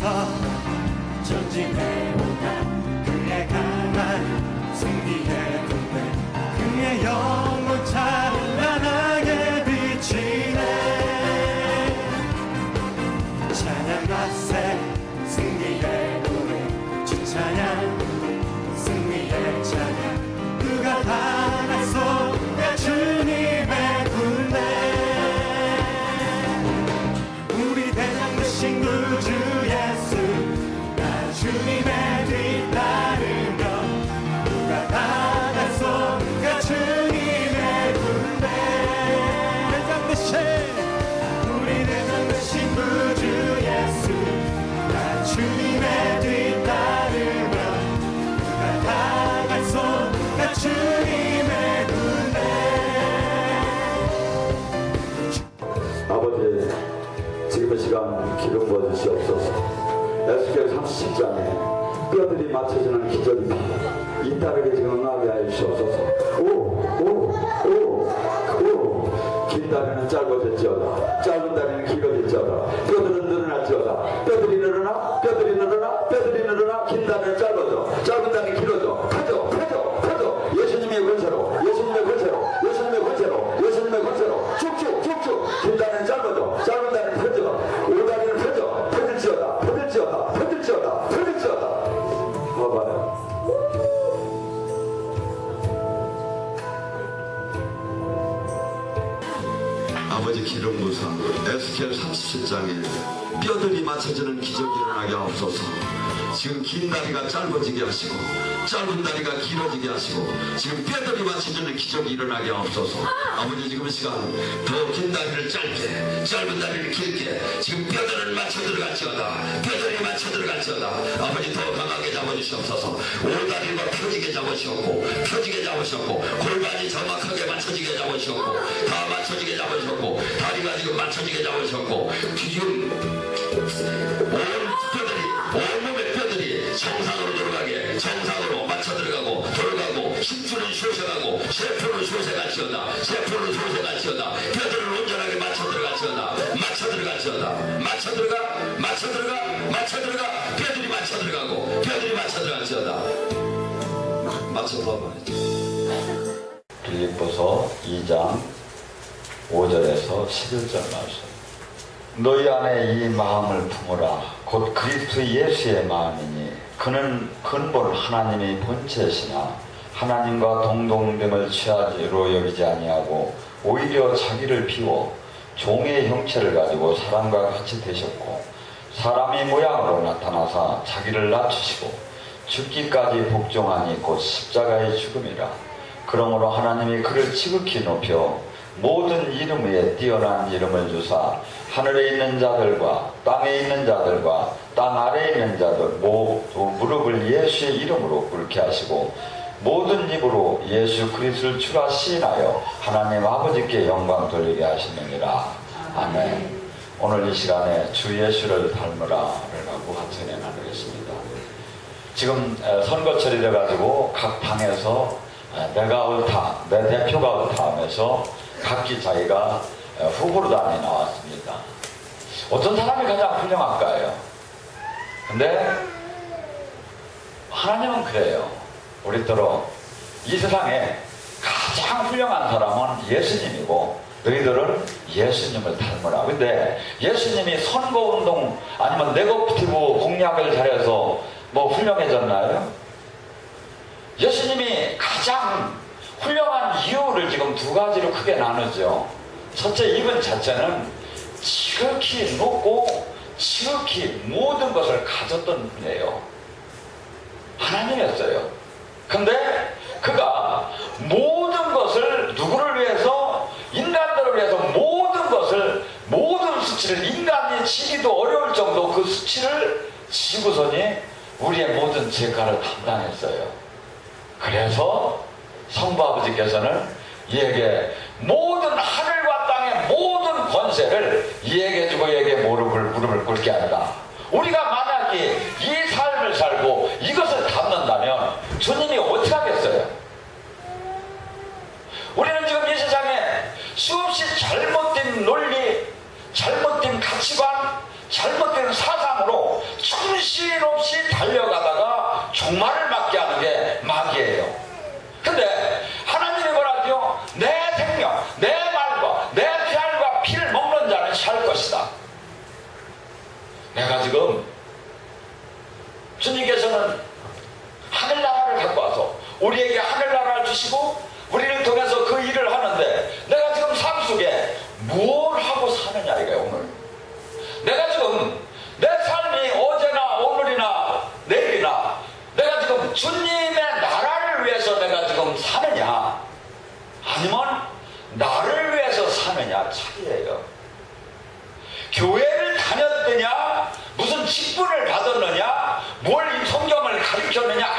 앞서 전진해오나 그의 강한 승리의 군대 그의 영혼 찬란하게 비치네. 찬양과 새 승리의 노래 주 찬양 승리의 찬양 누가 당하소가 주님의 군대 우리 대장 되신 구주 예수 나 주님의 뒤따르며 누가 당하소가 주님의 군대 대장 되신 우리 대장 되신 구주 예수 나 주님의 뒤따르며 누가 당하소가 주님의 군대. 아버지, 지금 이 시간 기름 부어주시옵소서. 에스겔 37장에 뼈들이 맞춰지는 기적이 잇따르게 지금 응하게 하여 주시옵소서. 긴 다리는 짧아질지어다 짧은 다리는 길어질지어다 뼈들은 늘어날지어다 뼈들이 늘어나 긴 다리는 짧아져 짧은 다리는 길어져 펴져 예수님의 권세로 쭉쭉 긴 다리는 짧아져 짧은 다리는 펴져 오다리는 펴져 펴질지어다 봐봐요. 아버지 기름 부사 에스겔 37장에 뼈들이 맞춰지는 기적이 일어나게 하옵소서. 지금 긴 다리가 짧아지게 하시고 짧은 다리가 길어지게 하시고 지금 뼈들이 맞춰지는 기적이 일어나게 하옵소서. 아버지 지금 시간 더 긴 다리를 짧게 짧은 다리를 길게 지금 뼈들을 맞춰 들어갈지어다 아버지 더 강하게 잡아주시옵소서. 오다리가 펴지게 잡으시옵고 골반이 정확하게 맞춰지게 잡으시옵고 다 맞춰지게 잡으시옵고 다리가 지금 맞춰지게 잡으시옵고 지금 온몸의 뼈들이 정상으로 들어가게 정상으로 맞춰 들어가고 힘줄은 쇼세가고 세포는 쇼세갈지어다 뼈들을 온전하게 맞춰 들어가 뼈들이 맞춰 들어갈지어다 맞춰 봐봐. 빌립보서 2장 5절에서 11절 말씀. 너희 안에 이 마음을 품으라. 곧 그리스도 예수의 마음이니 그는 근본 하나님의 본체시나 하나님과 동등됨을 취하지로 여기지 아니하고 오히려 자기를 비워 종의 형체를 가지고 사람과 같이 되셨고 사람의 모양으로 나타나사 자기를 낮추시고 죽기까지 복종하니 곧 십자가의 죽음이라. 그러므로 하나님이 그를 지극히 높여 모든 이름 위에 뛰어난 이름을 주사 하늘에 있는 자들과 땅에 있는 자들과 땅 아래에 있는 자들 모두 무릎을 예수의 이름으로 꿇게 하시고 모든 입으로 예수 그리스도를 주라 시인하여 하나님 아버지께 영광 돌리게 하시느니라. 아멘. 오늘 이 시간에 주 예수를 닮으라를 갖고 같이 은혜 나누겠습니다. 지금 선거철이 돼가지고 각 당에서 내가 옳다, 내 대표가 옳다 하면서 각기 자기가 후보로단이 나왔습니다. 어떤 사람이 가장 훌륭할까요? 근데 하나님은 그래요. 우리들은 이 세상에 가장 훌륭한 사람은 예수님이고 너희들은 예수님을 닮으라. 근데 예수님이 선거운동 아니면 네거티브 공약을 잘해서 뭐 훌륭해졌나요? 예수님이 가장 훌륭한 이유를 지금 두 가지로 크게 나누죠. 첫째, 이분 자체는 지극히 높고 지극히 모든 것을 가졌던 분이에요. 하나님이었어요. 근데 그가 모든 것을 누구를 위해서? 인간들을 위해서 모든 수치를 인간이 지기도 어려울 정도 그 수치를 지고서니 우리의 모든 죄가를 담당했어요. 그래서 성부 아버지께서는 이에게 모든 하늘과 땅의 모든 권세를 이에게 주고 이에게 무릎을 꿇게 한다. 우리가 만약에 이 삶을 살고 이것을 담는다면 주님이 어떻게 하겠어요? 우리는 지금 이 세상에 수없이 잘못된 논리, 잘못된 가치관, 잘못된 사상으로 종말을 맞게 하는 게 마귀예요. 근데 하나님이 뭐라고요? 내 생명, 내 말과 내 피알과 피를 먹는 자는 살 것이다. 내가 지금 주님께서는 하늘나라를 갖고 와서 우리에게 하늘나라를 주시고 우리를 통해서 그 일을 하는데 내가 지금 삶 속에 뭘 하고 사느냐 이거예요. 오늘 내가 지금 내 삶이 어제나 오늘이나 내일이나 내가 지금 주님의 나라를 위해서 내가 지금 사느냐 아니면 나를 위해서 사느냐 차이예요. 교회를 다녔느냐 무슨 직분을 받았느냐 뭘 이 성경을 가르쳤느냐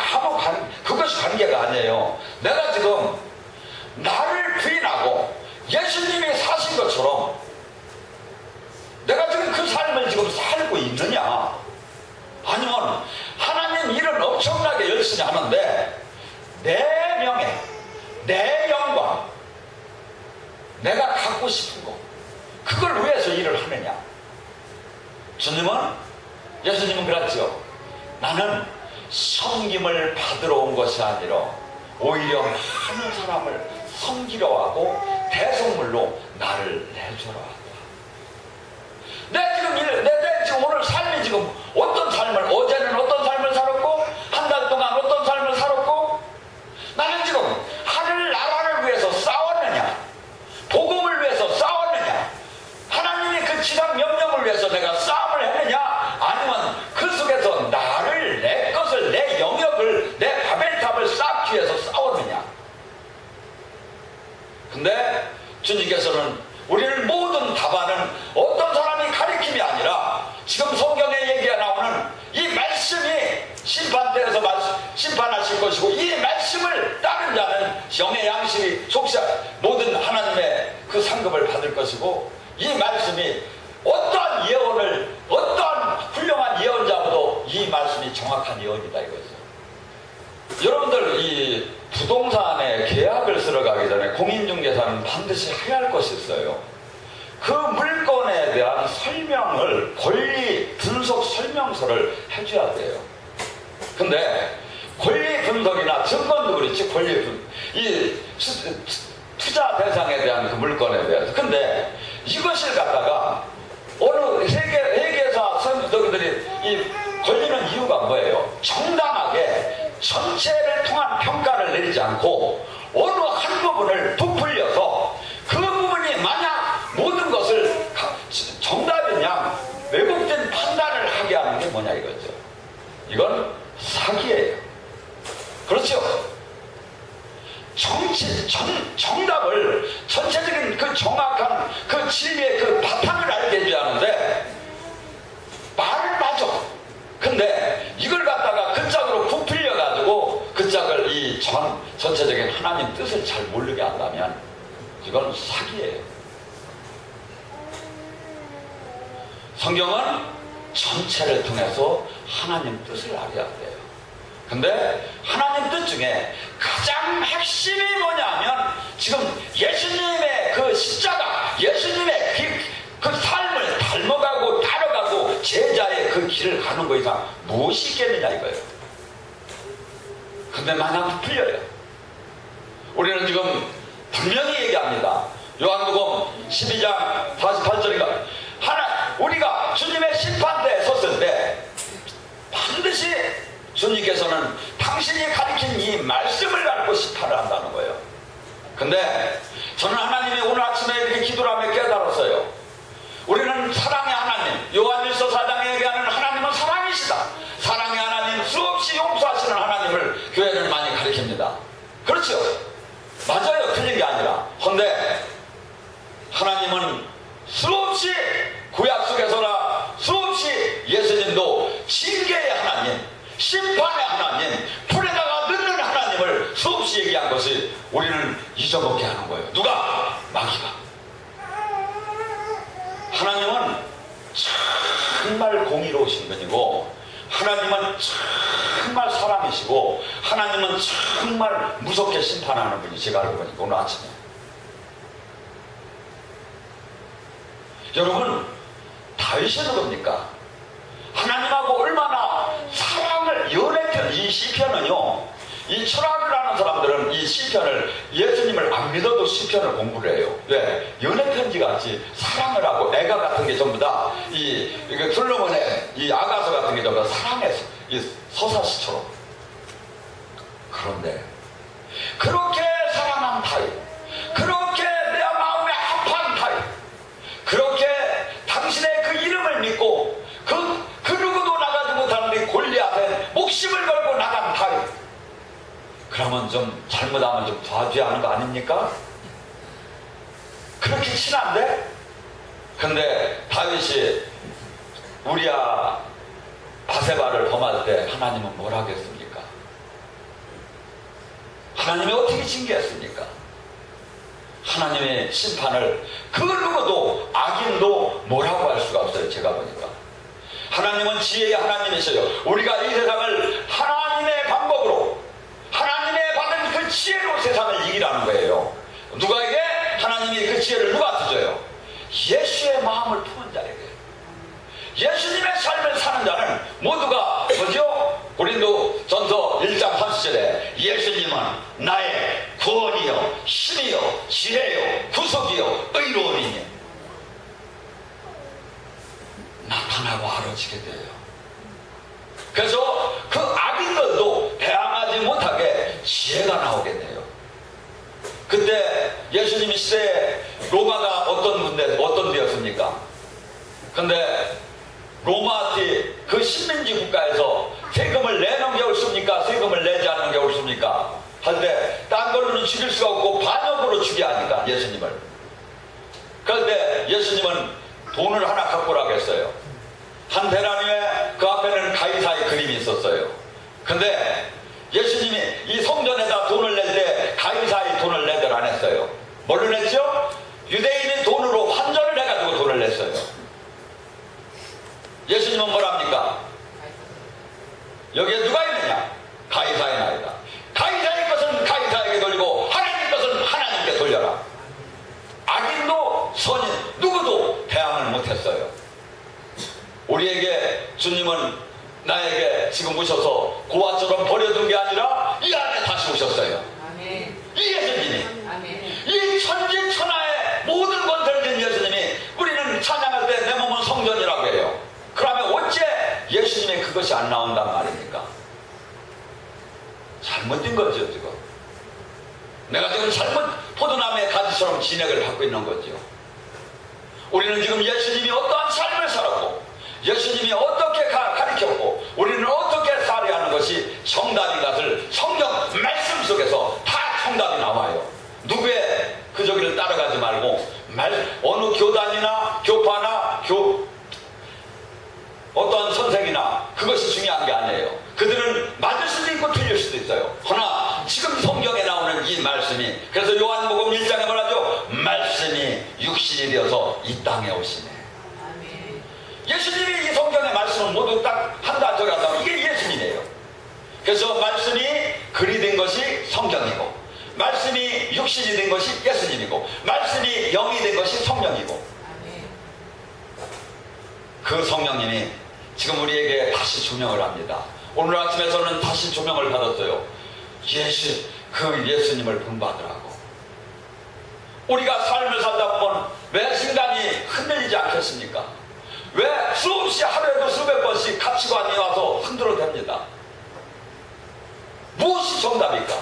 그것이 관계가 아니에요. 내가 지금 나를 부인하고 예수님이 사신 것처럼 내가 지금 그 삶을 지금 살고 있느냐 아니면 하나님 일은 엄청나게 열심히 하는데 내 명예, 내 영광 내가 갖고 싶은 거 그걸 위해서 일을 하느냐. 예수님은 그랬죠. 나는 섬김을 받으러 온 것이 아니라 오히려 많은 사람을 섬기려 하고 대속물로 나를 내주러 왔다. 내 지금 오늘 삶이 지금 어떤 삶을 어제는 어떤 삶을 살았고 한 달 동안 어떤 삶을 살았고 나는 지금 하늘 나라를 위해서 싸웠느냐 복음을 위해서 싸웠느냐 하나님이 그 지상 명령을 위해서 내가 싸움을 했느냐 아니면 그 속에서 나를 내 것을 내 영역을 내 바벨탑을 쌓기 위해서 싸웠느냐. 근데 주님께서는 우리를 모든 답안은 어떤 사람이 가리킴이 아니라 지금 성경에 얘기가 나오는 이 말씀이 심판대에서 심판하실 것이고 이 말씀을 따른 자는 영의 양식이 속죄 모든 하나님의 그 상급을 받을 것이고 이 말씀이 어떠한 예언을 어떠한 훌륭한 예언자보다 이 말씀이 정확한 예언이다 이거죠. 여러분들 이 부동산에 계약을 쓰러 가기 전에 공인중개사는 반드시 해야 할 것이 있어요. 그 물건에 대한 설명을 권리 분석 설명서를 해줘야 돼요. 근데 권리 분석이나 증권도 그렇지 이 투자 대상에 대한 그 물건에 대해서 근데 이것을 갖다가 어느 회계사 선생님들이 이 걸리는 이유가 뭐예요? 정당하게 전체를 통한 평가를 내리지 않고 어느 한 부분을 부풀려서 그 부분이 만약 모든 것을 정답이냐 왜곡된 판단을 하게 하는 게 뭐냐 이거죠. 이건 사기예요. 그렇죠? 정답을 전체적인 그 정확한 그 진리의 그 바탕을 알게 해줘야 하는데 말을 맞아. 근데 이걸 갖다가 그 짝으로 부풀려 가지고 그 짝을 이 전체적인 하나님 뜻을 잘 모르게 한다면 이건 사기예요. 성경은 전체를 통해서 하나님 뜻을 알아야 돼요. 근데 하나님 뜻 중에 가장 핵심이 뭐냐면 지금 예수님의 그 십자가 예수님의 그 삶을 닮아가고 따라가고 제자의 그 길을 가는 거 이상 무엇이 있겠느냐 이거예요. 근데 마냥 풀려요. 우리는 지금 분명히 얘기합니다. 요한복음 12장 48절인가 우리가 주님의 심판대에 섰을 때 반드시 주님께서는 당신이 가르친 이 말씀을 갖고 심판을 한다는 거예요. 근데 저는 하나님이 오늘 아침에 이렇게 기도를 하며 깨달았어요. 우리는 사랑의 하나님, 요한일서 4장에 얘기하는 하나님은 사랑이시다. 사랑의 하나님, 수없이 용서하시는 하나님을 교회는 많이 가르칩니다. 그렇죠? 맞아요. 틀린 게 아니라. 그런데 하나님은 수없이 구약 속에서나 수없이 예수님도 징계의 하나님, 심판의 하나님, 불에다가 넣는 하나님을 수없이 얘기한 것이 우리는 잊어먹게 하는 거예요. 누가? 마귀가. 하나님은 정말 공의로우신 분이고 하나님은 정말 사람이시고 하나님은 정말 무섭게 심판하는 분이 제가 알고 보니까 오늘 아침에 여러분 다윗이 누굽니까? 하나님하고 얼마나 사랑을 연애편 이 시편 이 철학을 하는 사람들은 이 시편을, 예수님을 안 믿어도 시편을 공부를 해요. 왜? 연애편지 같이 사랑을 하고 애가 같은 게 전부 다 이 솔로몬의 이 아가서 같은 게 전부 다 사랑의 이 서사시처럼. 그런데 그렇게 사랑한 타입, 그렇게 내 마음에 합한 타입, 그렇게 당신의 그 이름을 믿고 그 누구도 나가지 못하는 골리앗에 목숨을 걸고 나간 타입, 그러면 좀 잘못하면 좀 도와줘야 하는 거 아닙니까? 그렇게 친한데? 근데 다윗이 우리야 바세바를 범할 때 하나님은 뭘 하겠습니까? 하나님이 어떻게 징계했습니까? 하나님의 심판을 그 누구도, 악인도 뭐라고 할 수가 없어요. 제가 보니까 하나님은 지혜의 하나님이셔요. 우리가 이 세상을 하나님의 방법으로, 하나님의 받은 그 지혜로 세상을 이기라는 거예요. 누가에게 하나님이 그 지혜를 누가 주셔요? 예수의 마음을 품은 자에게. 예수님의 삶을 사는 자는 모두가 뭐죠? 고린도 전서 1장 30절에 예수님은 나의 구원이요 힘이요 지혜요 구속이요 의로움이니 나타나고 알아지게 돼요. 그래서 그 악인들도 대항하지 못하게 지혜가 나오게 돼요. 그때 예수님이 시대에 로마가 어떤 데였습니까? 근데 로마티 그 식민지 국가에서 세금을 내는 게 옳습니까? 세금을 내지 않는 게 옳습니까? 할 때 딴 걸로는 죽일 수가 없고 반역으로 죽여야 하니까 예수님을. 그럴 때 예수님은 돈을 하나 갖고 오라고 했어요. 한 대란 위에 그 앞에는 가이사의 그림이 있었어요. 근데 예수님이 이 성전에다 돈을 낼 때 가이사의 돈을 내들 안 했어요. 뭘로 냈죠? 유대인의 돈으로 환전을 해가지고 돈을 냈어요. 예수님은 뭐랍니까? 여기에 누가 있느냐? 가이사의 나이다. 가이사의 것은 가이사에게 돌리고 하나님 것은 하나님께 돌려라. 악인도 선인 누구도 대항을 못했어요. 우리에게 주님은 나에게 지금 오셔서 고아처럼 버려둔 게 아니라 이 안에 다시 오셨어요. 아멘. 이 예수님이, 아멘. 이 천지천하의 모든 권세를 진 예수님이, 우리는 찬양할 때 내 몸은 성전이라고 해요. 그러면 어째 예수님의 그것이 안 나온단 말입니까? 잘못된 거죠. 지금 내가 지금 잘못 포도나무의 가지처럼 진액을 받고 있는 거죠. 우리는 지금 예수님이 어떠한 삶을 살았고 예수님이 어떻게 가르쳤고 우리는 어떻게 살아야 하는 것이 정답인 것을 성경 말씀 속에서 다 정답이 나와요. 누구의 그 저기를 따라가지 말고 어느 교단이나 교파나 어떤 선생이나 그것이 중요한 게 아니에요. 그들은 맞을 수도 있고 틀릴 수도 있어요. 그러나 지금 성경에 나오는 이 말씀이, 그래서 요한복음 1장에 뭐라죠? 말씀이 육신이 되어서 이 땅에 오시네. 예수님이 이 성경의 말씀을 모두 딱 한다 저기 한다, 이게 예수님이에요. 그래서 말씀이 글이 된 것이 성경이고, 말씀이 육신이 된 것이 예수님이고, 말씀이 영이 된 것이 성령이고, 그 성령님이 지금 우리에게 다시 조명을 합니다. 오늘 아침에 저는 다시 조명을 받았어요. 그 예수님을 본받으라고. 우리가 삶을 살다 보면 왜 신간이 흔들리지 않겠습니까? 왜 수없이 하루에도 수백 번씩 가치관이 와서 흔들어댑니다? 무엇이 정답일까?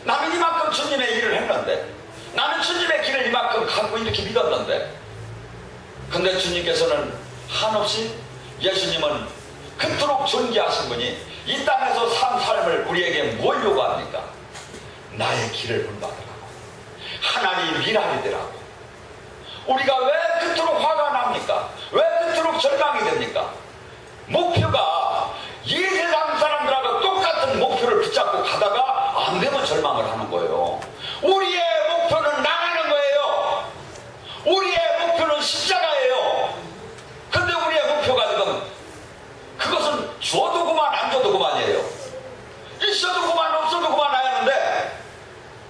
나는 이만큼 주님의 일을 했는데, 나는 주님의 길을 이만큼 갖고 이렇게 믿었는데, 근데 주님께서는 한없이, 예수님은 그토록 존귀하신 분이 이 땅에서 산 삶을 우리에게 뭘 요구합니까? 나의 길을 본받으라고, 하나님 일하게 되라고. 우리가 왜 그토록 화가 납니까? 왜 그토록 절망이 됩니까? 목표가 이 세상 사람들하고 똑같은 목표를 붙잡고 가다가 안 되면 절망을 하는 거예요. 우리의 목표는 나가는 거예요. 우리의 목표는 십자가예요. 근데 우리의 목표가 지금 그것은 줘도 그만 안 줘도 그만이에요. 있어도 그만 없어도 그만 하였는데,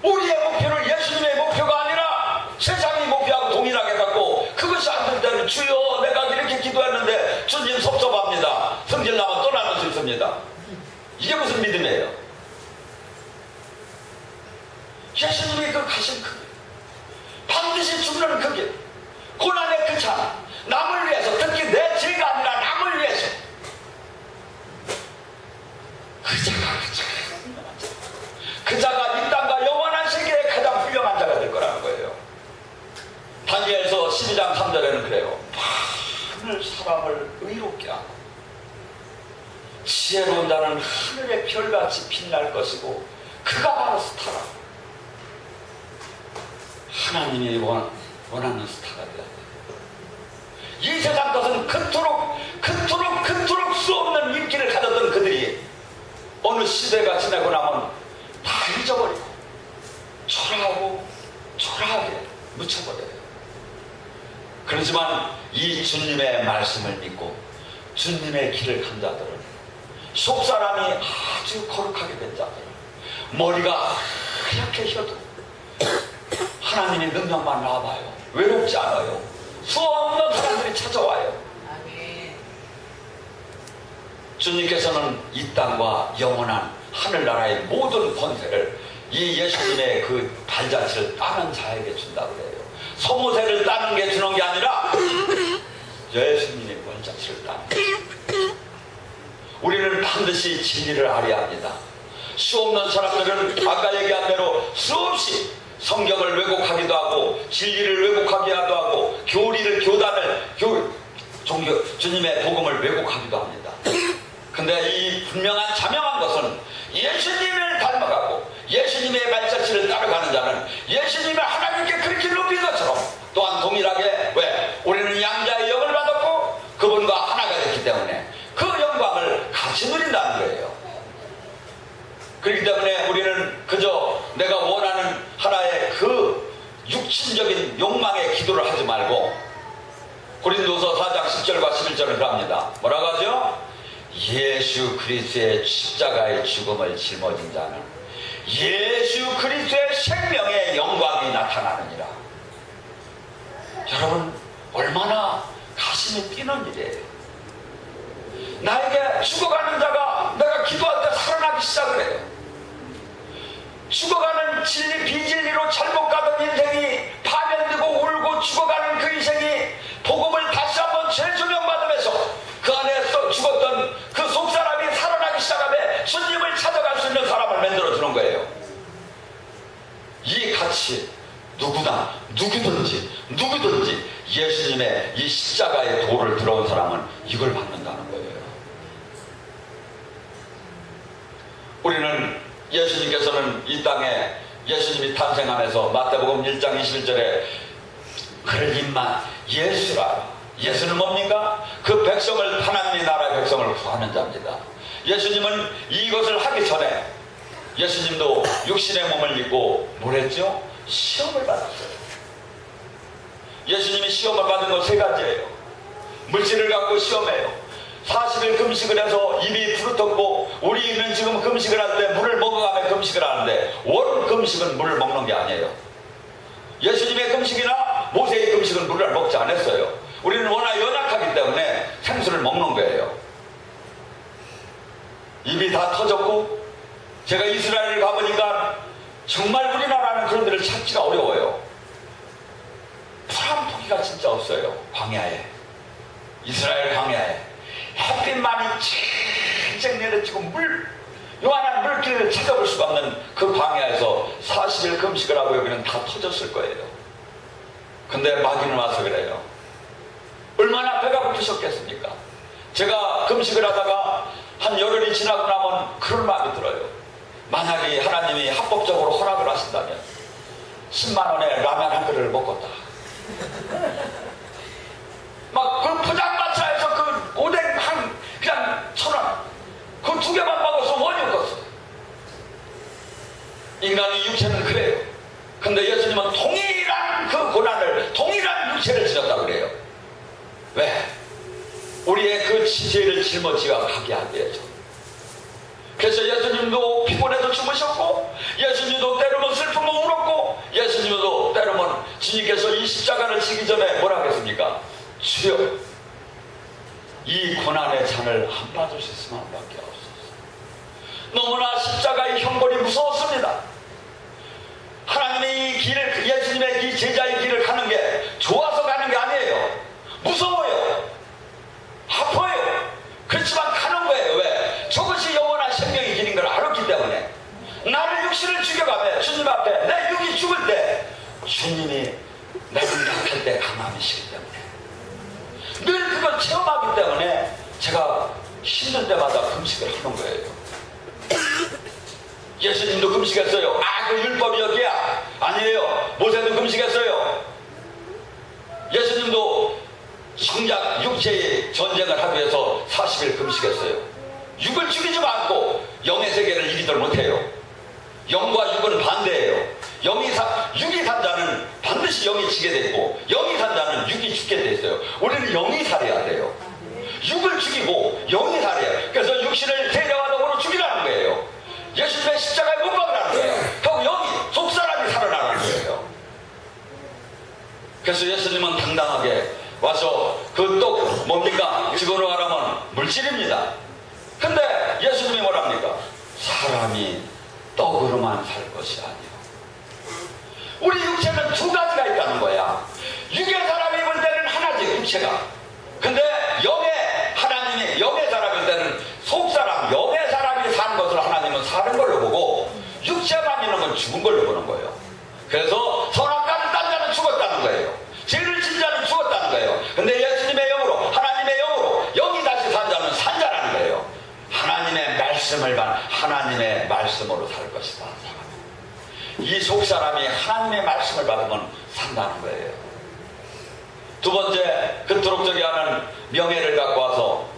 우리의 목표를 예수님의 목표가 아니라 세상의 목표하고 동일하게 갖고, 그것이 안 될 때는 주여 내가 이렇게 기도했는데 주님 섭섭합니다, 성질나면 떠나는 수 있습니다. 이게 무슨 믿음이에요? 예수님이 그 가신 그 길, 반드시 죽는 그 길, 고난의 그 참, 남을 위해서, 특히 내 죄가 아니라 남을 위해서, 그 자가 이 땅과 영원한 세계에 가장 훌륭한 자가 될 거라는 거예요. 다니엘서 12장 3절에는 그래요. 하늘 사람을 의롭게 하고 지혜로운 자는 하늘의 별같이 빛날 것이고 그가 바로 스타라. 하나님이 원하는 스타가 되어야 돼요. 이 세상 것은 그토록 수 없는 인기를 가졌던 그들이 어느 시대가 지나고 나면 다 잊어버리고 초라하게 묻혀버려요. 그렇지만 이 주님의 말씀을 믿고 주님의 길을 간 자들은, 속사람이 아주 거룩하게 된 자들은, 머리가 하얗게 휘어도 하나님의 능력만 나와봐요. 외롭지 않아요. 수없는 사람들이 찾아와요. 주님께서는 이 땅과 영원한 하늘나라의 모든 권세를 이 예수님의 그 발자취를 따는 자에게 준다고 그래요. 소모세를 따는 게 주는 게 아니라 예수님의 발자취를 따는 거예요. 우리는 반드시 진리를 알아야 합니다. 수없는 사람들은 아까 얘기한 대로 수없이 성경을 왜곡하기도 하고 진리를 왜곡하기도 하고 교단을 주님의 복음을 왜곡하기도 합니다. 근데 이 분명한 자명한 것은 예수님을 닮아가고 예수님의 발자취를 따라가는 자는 예수님을 하나님께 그렇게 높인 것처럼 또한 동일하게, 왜? 우리는 양자의 영을 받았고 그분과 하나가 됐기 때문에 그 영광을 같이 누린다는 거예요. 그렇기 때문에 우리는 그저 내가 원하는 하나의 그 육신적인 욕망의 기도를 하지 말고 고린도서 4장 10절과 11절을 합니다. 뭐라고 하죠? 예수 그리스도의 십자가의 죽음을 짊어진 자는 예수 그리스도의 생명의 영광이 나타나느니라. 여러분, 얼마나 가슴이 뛰는 일이에요. 나에게 죽어가는 자가 내가 기도할 때 살아나기 시작을 해요. 죽어가는 진리 비진리로 잘못 가던 인생이 파면되고 울고 죽어가는 그 인생이 복음을 다시 한번 재조명받으면서 그 안에 죽었던 그 속사람이 살아나기 시작하며 주님을 찾아갈 수 있는 사람을 만들어주는 거예요. 이 가치, 누구든지 예수님의 이 십자가의 도를 들어온 사람은 이걸 받는다는 거예요. 우리는 예수님께서는 이 땅에 예수님이 탄생하면서 마태복음 1장 21절에 그를 입만 예수라. 예수는 뭡니까? 그 백성을, 하나님의 나라의 백성을 구하는 자입니다. 예수님은 이것을 하기 전에 예수님도 육신의 몸을 입고 뭘 했죠? 시험을 받았어요. 예수님이 시험을 받은 건 세 가지예요. 물질을 갖고 시험해요. 40일 금식을 해서 입이 부르텄고, 우리는 지금 금식을 할 때 물을 먹어가며 금식을 하는데 원 금식은 물을 먹는 게 아니에요. 예수님의 금식이나 모세의 금식은 물을 먹지 않았어요. 우리는 워낙 연약하기 때문에 생수를 먹는 거예요. 입이 다 터졌고, 제가 이스라엘을 가보니까 정말 우리나라는 그런 데를 찾기가 어려워요. 풀 한 포기가 진짜 없어요. 광야에, 이스라엘 광야에 햇빛만이 쨍쨍 내려치고 요한한 물길을 찾아볼 수가 없는 그 광야에서 40일 금식을 하고 여기는 다 터졌을 거예요. 근데 마귀는 와서 그래요. 얼마나 배가 고프셨겠습니까? 제가 금식을 하다가 한 열흘이 지나고 나면 그런 마음이 들어요. 만약에 하나님이 합법적으로 허락을 하신다면 10만 원에 라면 한 그릇을 먹겠다. 막 그 포장마차에서 그 오뎅 그냥 1,000원 그 두 개만 먹어서 원이 없었어. 인간의 육체는 그래요. 근데 예수님은 동일한 그 고난을, 동일한 육체를 지녔다고 그래요. 왜? 우리의 그 죄를 짊어지어 가게 하기 위해서. 그래서 예수님도 피곤해서 주무셨고, 예수님도 때로는 슬픔을 울었고, 예수님도 때로는 주님께서 이 십자가를 지기 전에 뭐라 하겠습니까? 주여, 이 고난의 잔을 한 받으셨으면 한 밖에 없었어. 너무나 십자가의 형벌이 무서웠습니다. 하나님의 이 길을, 예수님의 이 제자의 길을 가는 게 좋아서 가는 게 아니에요. 무서워요. 아파요. 그렇지만 가는 거예요. 왜? 저것이 영원한 생명의 길인 걸 알았기 때문에. 나를 육신을 죽여가며 주님 앞에 내 육이 죽을 때 주님이 나를 약할 때 강함이시기 때문에, 늘 그걸 체험하기 때문에 제가 힘든 때마다 금식을 하는 거예요. 예수님도 금식했어요. 아, 그 율법이 여기야? 아니에요. 모세도 금식했어요. 예수님도 정작 육체의 전쟁을 하기 위해서 40일 금식했어요. 육을 죽이지 않고 영의 세계를 이기들 못해요. 영과 육은 반대예요. 육이 산 자는 반드시 영이 지게 돼 있고, 영이 산 자는 육이 죽게 돼 있어요. 우리는 영이 살아야 돼요. 육을 죽이고 영이 살아야. 그래서 육신을 세력화덕으로 죽이라는 거예요. 예수님의 십자가에 못 박으라는 거예요. 그리고 영이, 속사람이 살아나라는 거예요. 그래서 예수님은 당당하게 와서 그 떡 뭡니까? 집어넣어 가라면 물질입니다. 근데 예수님이 뭐랍니까? 사람이 떡으로만 살 것이 아니요. 우리 육체는 두 가지가 있다는 거야. 육의 사람이 입을 때는 하나지, 육체가. 근데 영의 하나님이 영의 사람일 때는 속사람, 영의 사람이 사는 것을 하나님은 사는 걸로 보고, 육체만 있는 건 죽은 걸로 보는 거예요. 그래서 선악과를 딴 자는 죽었다는 거예요. 죄를 진 자는 죽었다는 거예요. 근데 예수님의 영으로, 하나님의 영으로 영이 다시 산 자는 산 자라는 거예요. 하나님의 하나님의 말씀으로 살 것이다. 이 속사람이 하나님의 말씀을 받으면 산다는 거예요. 두 번째, 그토록 저기 하는 명예를 갖고 와서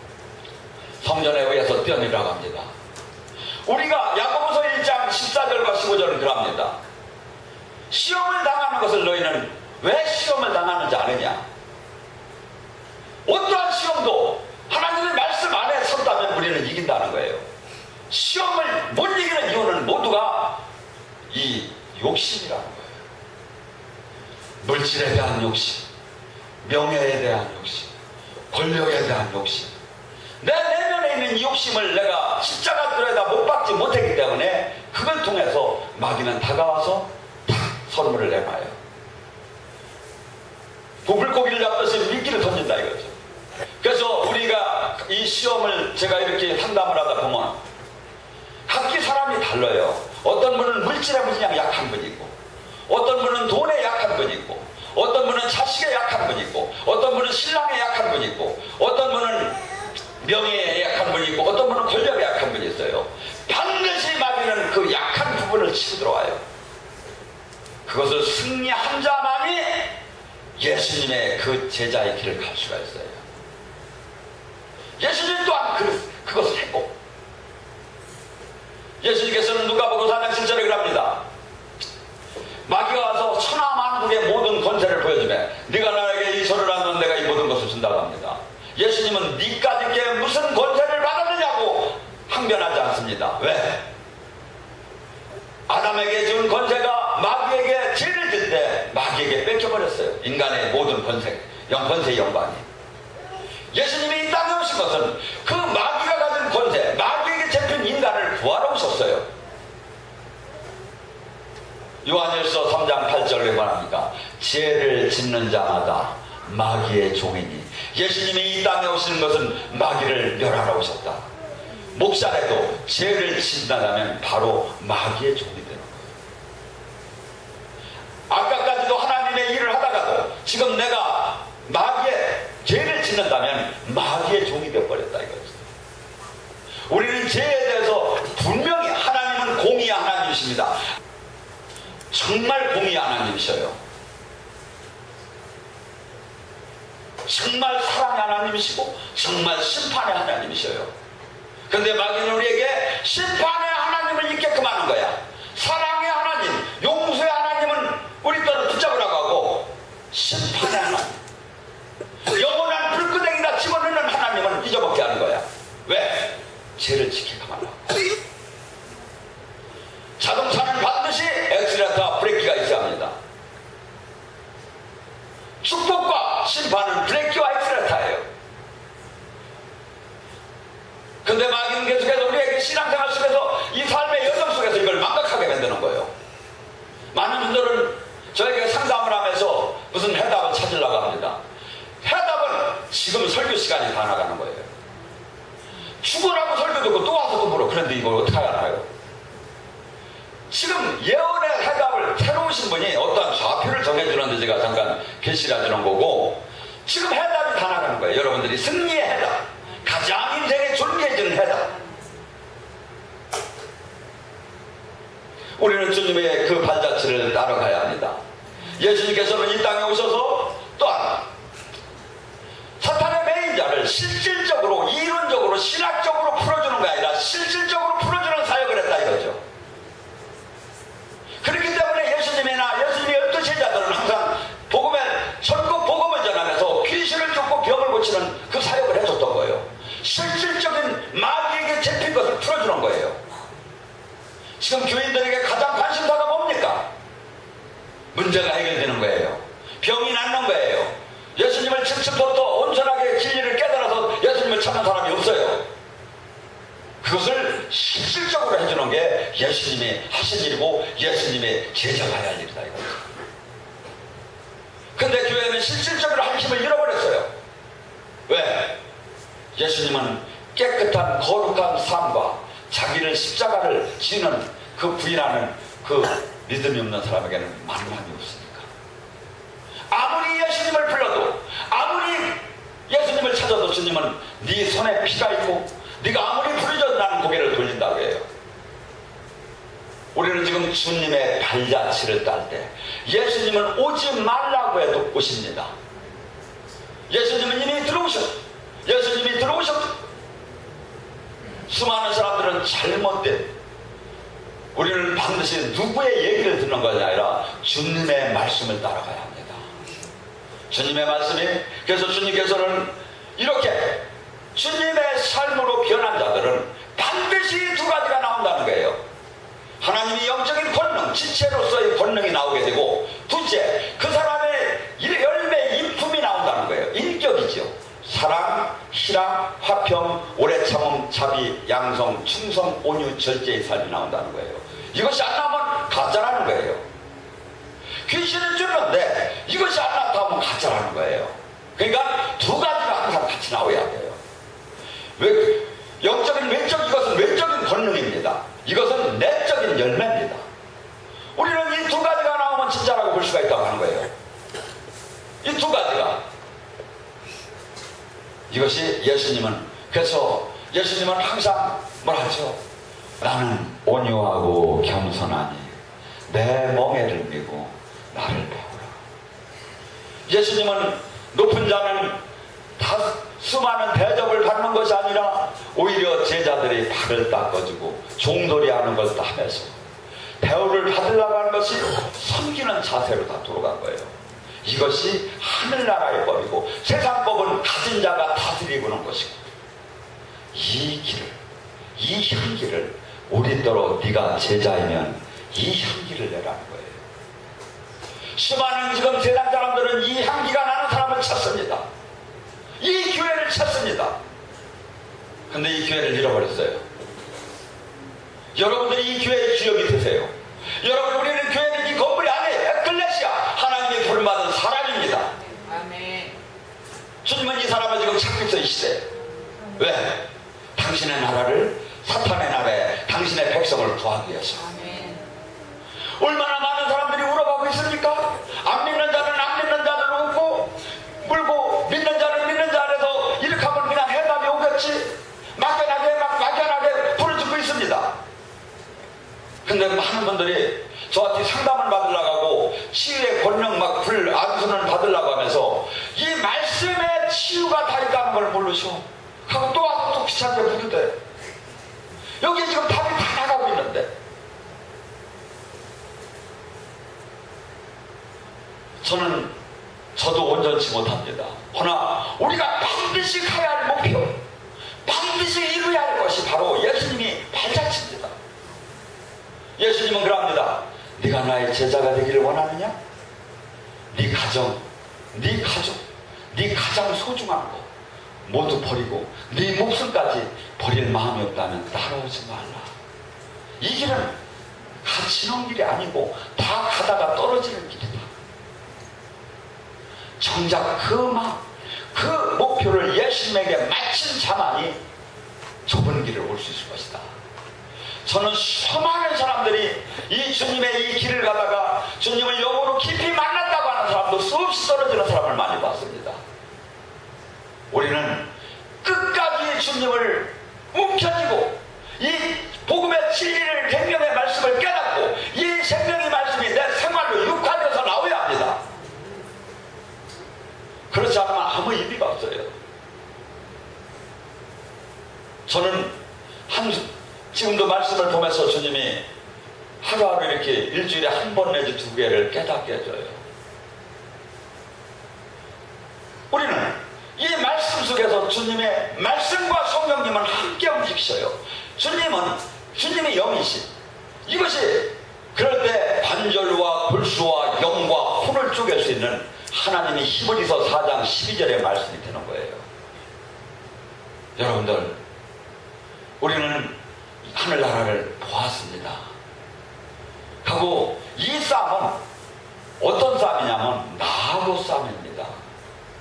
성전에 의해서 뛰어내라고 합니다. 우리가 야고보서 1장 14절과 15절은 그럽니다. 시험을 당하는 것을 너희는 왜 시험을 당하는지 아느냐? 어떠한 시험도 하나님의 말씀 안에 섰다면 우리는 이긴다는 거예요. 시험을 못 이기는 이유는 모두가 이 욕심이라는 거예요. 물질에 대한 욕심, 명예에 대한 욕심, 권력에 대한 욕심. 내 내면에 있는 이 욕심을 내가 십자가들에다 못 박지 못했기 때문에 그걸 통해서 마귀는 다가와서 탁 선물을 내놔요. 물고기를 잡듯이 미끼를 던진다 이거죠. 그래서 우리가 이 시험을 제가 이렇게 상담을 하다 보면 각기 사람이 달라요. 어떤 분은 물질에 그냥 약한 분이 있고, 어떤 분은 돈에 약한 분이 있고, 어떤 분은 자식에 약한 분이 있고, 어떤 분은 신랑에 약한 분이 있고, 어떤 분은 명예에 약한 분이 있고, 어떤 분은 권력에 약한 분이 있어요. 반드시 마귀는 그 약한 부분을 치고 들어와요. 그것을 승리한 자만이 예수님의 그 제자의 길을 갈 수가 있어요. 예수님 또한 그것을 했고, 예수님께서는 누가복음 4장 7절에 그럽니다. 마귀가 와서 천하만국의 모든 권세를 보여주매 네가 나에게 이 절을 하면 내가 이 모든 것을 준다고 합니다. 예수님은 네까지께 무슨 권세를 받았느냐고 항변하지 않습니다. 왜? 아담에게 준 권세가 마귀에게 죄를 질 때 마귀에게 뺏겨버렸어요. 인간의 모든 권세, 권세의 영광이. 예수님이 이 땅에 오신 것은 그 마귀가 가진 권세, 마귀에게 잡힌 인간을 구하러 오셨어요. 요한일서 3장 8절에 말합니까? 죄를 짓는 자마다 마귀의 종이니. 예수님이 이 땅에 오시는 것은 마귀를 멸하러 오셨다. 목살에도 죄를 짓는다면 바로 마귀의 종이 되는 거예요. 아까까지도 하나님의 일을 하다가도 지금 내가 마귀의 죄를 짓는다면 마귀의 종이 되어버렸다 이거죠. 우리는 죄에 대해서 분명히 하나님은 공의의 하나님이십니다. 정말 공의의 하나님이셔요. 정말 사랑의 하나님이시고 정말 심판의 하나님이셔요. 근데 마귀는 우리에게 심판의 하나님을 잊게끔 하는 거야. 사랑의 하나님, 용서의 하나님은 우리 거를 붙잡으라고 하고, 심판의 하나님, 영원한 불끄댕이다 집어넣는 하나님은 잊어먹게 하는 거야. 왜? 죄를 지키게끔 하라고. 자동차는 반드시 엑셀레이터 브레이크가 있어야 합니다. 축복과 심판은 브레이크와 엑셀레이터예요. 근데 마귀는 계속해서 우리에게 신앙생활 속에서 이 삶의 여정 속에서 이걸 망각하게 만드는 거예요. 많은 합니다. 해답은 지금 설교 시간이 다 나가는 거예요. 죽으라고 설교 듣고 또 와서 또 물어. 그런데 이걸 어떻게 알아요? 지금 예언의 해답을 새로우신 분이 어떤 좌표를 정해주는데 제가 잠깐 계시를 해주는 거고, 지금 해답이 다 나가는 거예요. 여러분들이 승리의 해답, 가장 인생에 존귀해지는 해답. 우리는 주님의 그 발자취를 따라가야 합니다. 예수님께서는 이 땅에 오셔서 또한 사탄의 매인자를 실질적으로, 이론적으로, 신학적으로 풀어주는 게 아니라 실질적으로 풀어주는 사역을 했다 이거죠. 그렇기 때문에 예수님이나 예수님의 12 제자들은 항상 복음의, 전국 복음을 전하면서 귀신을 쫓고 병을 고치는 그 사역을 해줬던 거예요. 실질적인 마귀에게 잡힌 것을 풀어주는 거예요. 지금 교인들에게 가장 관심사가 뭡니까? 문제가 해결되는 거예요. 병이 낫는 거예요. 예수님을 지금부터 온전하게 진리를 깨달아서 예수님을 찾는 사람이 없어요. 그것을 실질적으로 해주는 게 예수님이 하신 일이고 예수님의 제자가 해야 할 일이다 이거죠. 근데 교회는 실질적으로 한 힘을 잃어버렸어요. 왜? 예수님은 깨끗한 거룩한 삶과 자기를 십자가를 지는 그 부인하는 그 믿음이 없는 사람에게는 만남이 없으니까. 아무리 예수님을 불러도, 아무리 예수님을 찾아도 주님은 네 손에 피가 있고 네가 아무리 부르짖어도 나는 고개를 돌린다고 해요. 우리는 지금 주님의 발자취를 딸 때 예수님은 오지 말라고 해도 오십니다. 예수님은 이미 들어오셨어. 예수님이 들어오셨어. 수많은 사람들은 잘못된, 우리는 반드시 누구의 얘기를 듣는 것이 아니라 주님의 말씀을 따라가야 합니다. 주님의 말씀이, 그래서 주님께서는 이렇게 주님의 삶으로 변한 자들은 반드시 두 가지가 나온다는 거예요. 하나님이 영적인 권능, 지체로서의 권능이 나오게 되고, 둘째, 그 사람의 열매, 인품이 나온다는 거예요. 인격이죠. 사랑, 희락, 화평, 오래 참음, 자비, 양성, 충성, 온유, 절제의 삶이 나온다는 거예요. 이것이 안 나오면 가짜라는 거예요. 귀신을 쫓는데 이것이 안 나타나면 가짜라는 거예요. 그러니까 두 가지가 항상 같이 나와야 돼요. 영적인, 외적, 이것은 외적인 권능입니다. 이것은 내적인 열매입니다. 우리는 이 두 가지가 나오면 진짜라고 볼 수가 있다고 하는 거예요. 이 두 가지가. 이것이 예수님은, 그래서 예수님은 항상 뭐라 하죠? 나는 온유하고 겸손하니 내 멍에를 메고 나를 배우라. 예수님은 높은 자는 다 수많은 대접을 받는 것이 아니라 오히려 제자들이 발을 닦아주고 종돌이 하는 것을 다 하면서 대우를 받으려고 하는 것이 섬기는 자세로 다 돌아간 거예요. 이것이 하늘나라의 법이고 세상 법은 가진 자가 다스리고는 것이고, 이 길을, 이 향기를 우리더러 네가 제자이면 이 향기를 내라는 거예요. 수많은 지금 세상 사람들은 이 향기가 나는 사람을 찾습니다. 이 교회를 찾습니다. 근데 이 교회를 잃어버렸어요. 여러분들이 이 교회의 주역이 되세요. 여러분, 우리는 교회는 이 건물이 아니에요. 에클레시아, 하나님의 부름받은 사람입니다. 아멘. 주님은 이 사람을 지금 찾고 있어요, 이 시대에. 왜? 당신의 나라를, 사탄의 나라에 당신의 백성을 구하기 위해서. 아멘. 얼마나 많은 사람들이 울어가고 있습니까? 안 믿는 자는 안 믿는 자들로 웃고 물고, 믿는 자는 믿는 자 안에서 이렇게 하면 그냥 해답이 오겠지, 막연하게 부르짖고 있습니다. 근데 많은 분들이 저한테 상담을 받으려고 하고 치유의 권능 막 안수는 받으려고 하면서 이 말씀에 치유가 다 있다는 걸 모르셔. 하고 또 와서 또 귀찮게 부르대. 여기 지금 답이 다 나가고 있는데. 저도 온전치 못합니다. 그러나 우리가 반드시 가야 할 목표, 반드시 이루어야 할 것이 바로 예수님이 발자취입니다. 예수님은 그럽니다. 네가 나의 제자가 되기를 원하느냐? 네 가정, 네 가족, 네 가장 소중한 거 모두 버리고 네 목숨까지 버릴 마음이 없다면 따라오지 말라. 이 길은 같이 는 길이 아니고 다 가다가 떨어지는 길이다. 정작 그 마음, 그 목표를 예수님에게 마친 자만이 좁은 길을 올 수 있을 것이다. 저는 수많은 사람들이 이 주님의 이 길을 가다가 주님을 영으로 깊이 만났다고 하는 사람도 수없이 떨어지는 사람을 많이 봤습니다. 우리는 끝까지 주님을 움켜쥐고 이 복음의 진리를, 생명의 말씀을 깨닫고 이 생명의 말씀이 내 생활로 육화되어서 나와야 합니다. 그렇지 않으면 아무 의미가 없어요. 저는 지금도 말씀을 보면서 주님이 하루하루 이렇게 일주일에 한 번 내지 두 개를 깨닫게 해줘요. 우리는 이 말씀 속에서 주님의 말씀과 성령님은 함께 움직이셔요. 주님이 영이신, 이것이 그럴 때 관절과 골수와 영과 혼을 쪼갤 수 있는 하나님의 히브리서 4장 12절의 말씀이 되는 거예요. 여러분들, 우리는 하늘나라를 보았습니다. 하고 이 싸움은 어떤 싸움이냐면 나하고 싸움입니다.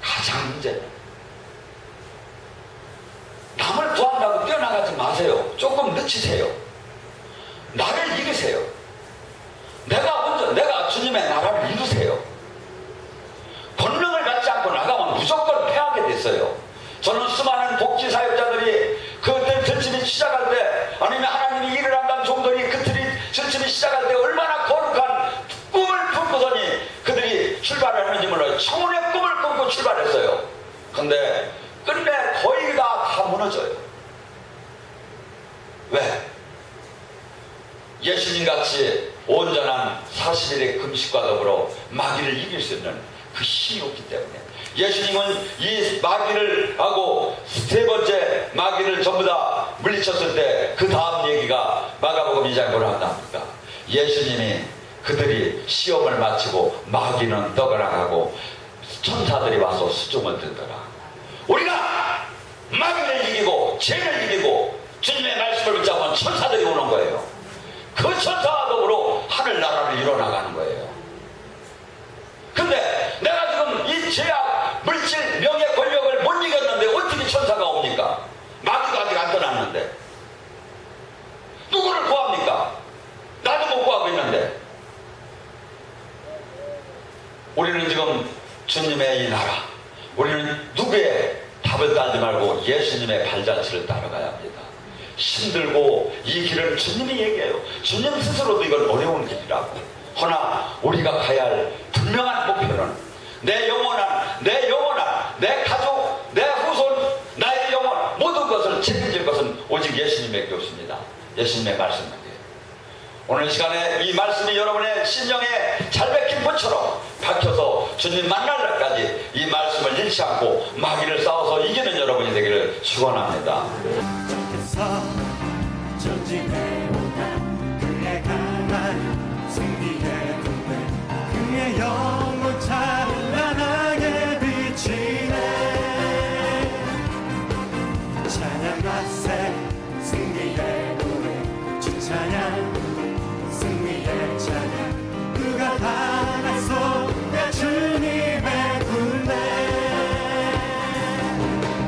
가장 문제는 남을 구한다고 뛰어나가지 마세요. 조금 늦추세요. 나를 이기세요. 내가 주님의 나라를 이루세요. 권능을 갖지 않고 나가면 무조건 패하게 됐어요. 저는 수많은 복지 사역자들이 그들 전침이 시작할 때, 아니면 하나님이 일을 한다는 종들이 그들이 전침이 시작할 때 얼마나 거룩한 꿈을 품고서니 그들이 출발을 하는지 몰라요. 청혼의 꿈을 꿈고 출발했어요. 근데 끝내 거의 다 무너져요. 왜? 예수님같이 온전한 40일의 금식과 더불어 마귀를 이길 수 있는 그 힘이 없기 때문에, 예수님은 이 마귀를 하고 세 번째 마귀를 전부 다 물리쳤을 때 그 다음 얘기가 마가복음 2장 뭐라 한답니까? 예수님이 그들이 시험을 마치고 마귀는 떠나가고 천사들이 와서 수종을 들더라. 우리가 마귀를 이기고 죄를 이기고 주님의 말씀을 붙잡으면 천사들이 오는 거예요. 그 천사와 더불어 하늘나라를 이뤄나가는 거예요. 근데 내가 지금 이 죄악, 물질, 명예, 권력을 못 이겼는데 어떻게 천사가 옵니까? 마귀가 아직 안 떠났는데 누구를 구합니까? 나도 못 구하고 있는데. 우리는 지금 주님의 이 나라, 우리는 누구의 답을 따지 말고 예수님의 발자취를 따라가야 합니다. 힘들고 이 길은 주님이 얘기해요. 주님 스스로도 이건 어려운 길이라고. 허나 우리가 가야 할 분명한 목표는 내 영혼한, 내 가족, 내 후손, 나의 영혼 모든 것을 책임질 것은 오직 예수님밖에 없습니다. 예수님의 말씀입니다. 오늘 시간에 이 말씀이 여러분의 심령에 잘 박힌 불처럼 박혀서 주님 만날 날까지 이 말씀을 잃지 않고 마귀를 싸워서 이기는 여러분이 되기를 축원합니다. 전진해